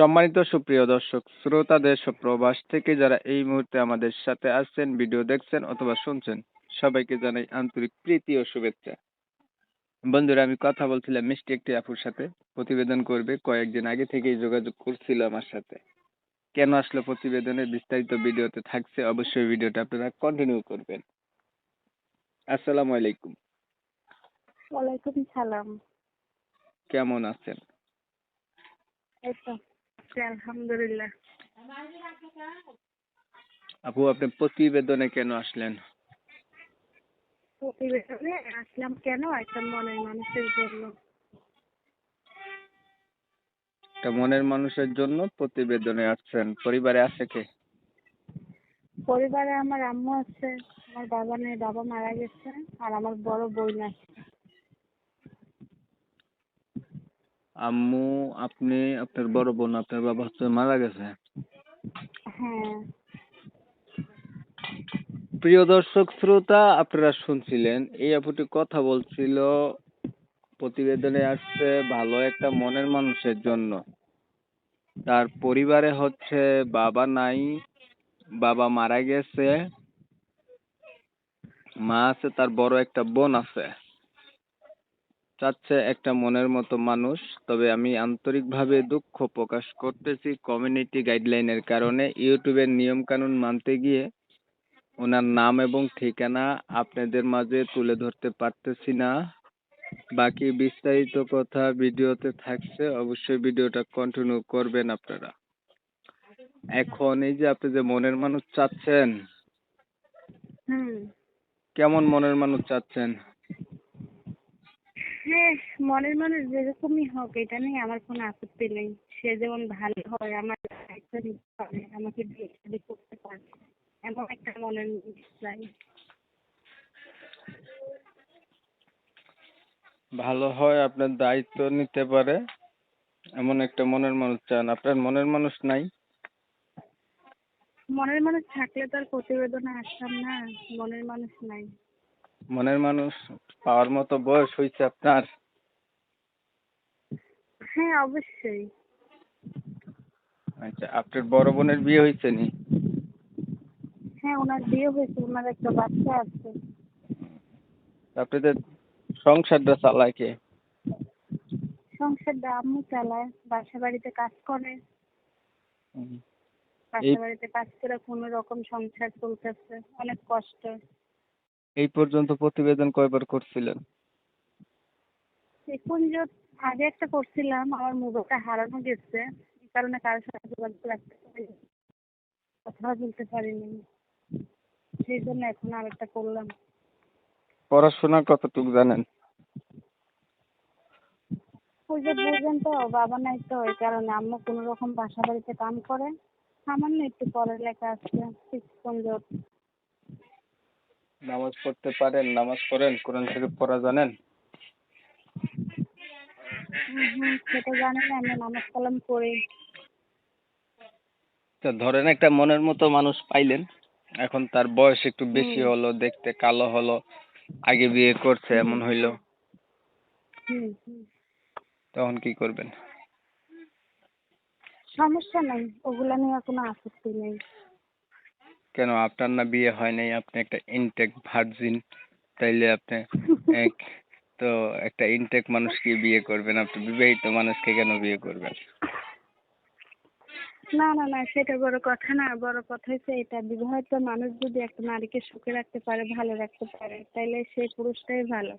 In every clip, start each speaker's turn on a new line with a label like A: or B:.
A: সম্মানিত সুপ্রিয় দর্শক শ্রোতা দেশ ও প্রবাস থেকে যারা এই মুহূর্তে আমাদের সাথে আছেন, ভিডিও দেখছেন অথবা শুনছেন, সবাইকে জানাই আন্তরিক প্রীতি ও শুভেচ্ছা। বন্ধুরা, আমি কথা বলছিলাম মিষ্টি একটি আপুর সাথে, প্রতিবেদন করবে। কয়েকদিন আগে থেকেই যোগাযোগ করছিল আমার সাথে। কেন আসলো প্রতিবেদনের বিস্তারিত ভিডিওতে থাকছে, অবশ্যই ভিডিওটা আপনারা কন্টিনিউ করবেন। আসসালামু আলাইকুম।
B: ওয়ালাইকুম সালাম।
A: কেমন আছেন?
B: এই তো আলহামদুলিল্লাহ।
A: আপু, আপনি প্রতিবেদনে কেন আসলেন?
B: প্রতিবেদনে আসলাম কেন? একটা মনের মানুষের জন্য।
A: একটা মনের মানুষের জন্য প্রতিবেদনে আসছেন। পরিবারে আছে কে?
B: পরিবারে আমার আম্মু আছে, আমার বাবা নেই, বাবা মারা গেছে, আর আমার বড় বোন আছে।
A: আম্মু, আপনি, আপনার বড় বোন, আপনার বাবা হচ্ছে মারা গেছে।
B: হ্যাঁ।
A: প্রিয় দর্শক শ্রোতা, আপনারা শুনছিলেন এই আপুটি কথা বলছিল প্রতিবেদনে আসছে ভালো একটা মনের মানুষের জন্য। তার পরিবারে হচ্ছে বাবা নাই, বাবা মারা গেছে, মা আছে, তার বড় একটা বোন আছে। চাচ্ছে একটা মনের মতো মানুষ। তবে আমি আন্তরিকভাবে দুঃখ প্রকাশ করতেছি, কমিউনিটি গাইডলাইনের কারণে ইউটিউবের নিয়ম কানুন মানতে গিয়ে ওনার নাম এবং ঠিকানা আপনাদের মাঝে তুলে ধরতে পারতেছি না। বাকি বিস্তারিত কথা ভিডিওতে থাকছে, অবশ্যই ভিডিওটা কন্টিনিউ করবেন আপনারা। এখন এই যে আপনি যে মনের মানুষ চাচ্ছেন, কেমন মনের মানুষ চাচ্ছেন?
B: হ্যাঁ, মনের মানুষ যেরকমই হোক, এটা নিয়ে আমার কোনো আপত্তি নেই। সে যেমন ভালো হয়, আমার দায়িত্ব নিতে পারে, আমাকে বিয়ে শাদী করতে পারে, এমন একটা মনের মানুষ চাই।
A: ভালো হয়, আপনার দায়িত্ব নিতে পারে, এমন একটা মনের মানুষ চান। আপনার মনের মানুষ নাই?
B: মনের মানুষ থাকলে তো আর প্রতিবেদনে আসতাম না। মনের মানুষ নাই।
A: মনের মানুষ পাওয়ার মতো বয়স হয়েছে আপনার?
B: হ্যাঁ, অবশ্যই।
A: আচ্ছা, আপনার বড় বোনের বিয়ে হয়েছে নি?
B: হ্যাঁ, ওনার বিয়ে হয়েছে, ওনার একটা বাচ্চা আছে।
A: আপনাদের সংসারটা চালায় কে?
B: সংসারটা আম্মু চালায়, বাসা বাড়িতে কাজ করে।
A: হুম। এই
B: বাসা বাড়িতে কাজ করে কোনো রকম সংসার চলতেছে, অনেক কষ্ট।
A: এই পর্যন্ত প্রতিবেদন কয়বার করছিলেন?
B: এখন যে আগে একটা করছিলাম, আমার মোবাইলটা হারানো গেছে, এই কারণে কারোর সাথে যোগাযোগ রাখতে পারিনি, কথা বলতে পারিনি। সেই জন্য এখন আর একটা করলাম।
A: পড়াশোনা কতটুকু জানেন?
B: ওই যে বুঝেন তো, বাবা নাই তো, এই কারণে আম্মু কোনো রকম বাসা বাড়িতে কাম করে, সামান্য একটু পড়ালেখা আছে, কিছুক্ষণ জোট।
A: নামাজ পড়তে পারেন? নামাজ পড়েন? কোরআন শরীফ পড়া জানেন?
B: সেটা জানি না, আমি নামাজ কালাম করি।
A: তা ধরেন একটা মনের মতো মানুষ পাইলেন, এখন তার বয়স একটু বেশি হলো, দেখতে কালো হলো, আগে বিয়ে করছে এমন হইলো, তখন কি করবেন?
B: সমস্যা নাই, ওগুলা নিয়ে কোনো আপত্তি নেই।
A: কেন, আপনার না বিয়ে হয় নাই? আপনি একটা ইনটেক ভার্জিন, তাইলে আপনি এক তো একটা ইনটেক মানুষকে বিয়ে করবেন, আপনি বিবাহিত মানুষকে কেন বিয়ে করবেন?
B: না না না, সেটা বড় কথা না। বড় কথা হচ্ছে এটা, বিবাহিত মানুষ যদি একটা নারীকে সুখে রাখতে পারে, ভালো রাখতে পারে, তাইলে সেই পুরুষটাই ভালো।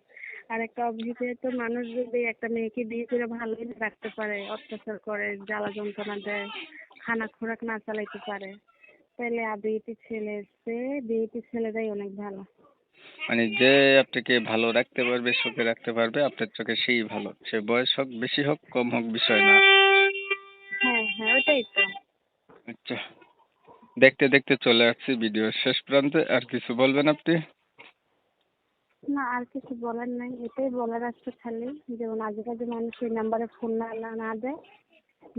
B: আর একটা অবিবাহিত মানুষ যদি একটা মেয়েকে বিয়ে করে ভালোই না রাখতে পারে, অত্যাচার করে, জ্বালা যন্ত্রণা দেয়, খানা খোরাক না চালাইতে পারে, তাইলে আবিহিত ছেলে চেয়ে বিহিত ছেলেরাই অনেক ভালো।
A: মানে যে আপনাকে ভালো রাখতে পারবে, সুখে রাখতে পারবে, আপনার চোখে সেই ভালো। সে বয়স হোক, বেশি হোক, কম হোক, বিষয় না।
B: হ্যাঁ হ্যাঁ, ওটাই তো।
A: আচ্ছা, দেখতে দেখতে চলে আসছি ভিডিওর শেষ প্রান্তে। আর কিছু বলবেন আপনি?
B: না, আর কিছু বলার নাই, এটাই বলার আছে খালি, যেমন আজেবাজে মানুষ এই নাম্বারে ফোন না দেয়,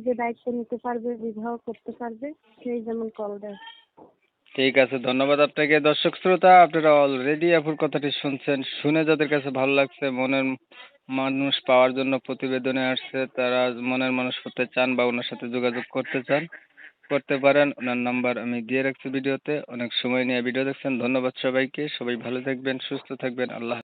B: যে দায়িত্ব নিতে পারবে, বিবাহ করতে পারবে, সেই যেমন কল দেয়।
A: ঠিক আছে, ধন্যবাদ আপনাকে। দর্শক শ্রোতা, আপনারা অলরেডি আপুর কথাটি শুনছেন। শুনে যাদের কাছে ভালো লাগছে, মনের মানুষ পাওয়ার জন্য প্রতিবেদনে আসছে, তারা মনের মানুষ হতে চান বা ওনার সাথে যোগাযোগ করতে চান, করতে পারেন। ওনার নাম্বার আমি দিয়ে রাখছি ভিডিওতে। অনেক সময় নিয়ে ভিডিও দেখছেন, ধন্যবাদ সবাইকে। সবাই ভালো থাকবেন, সুস্থ থাকবেন। আল্লাহ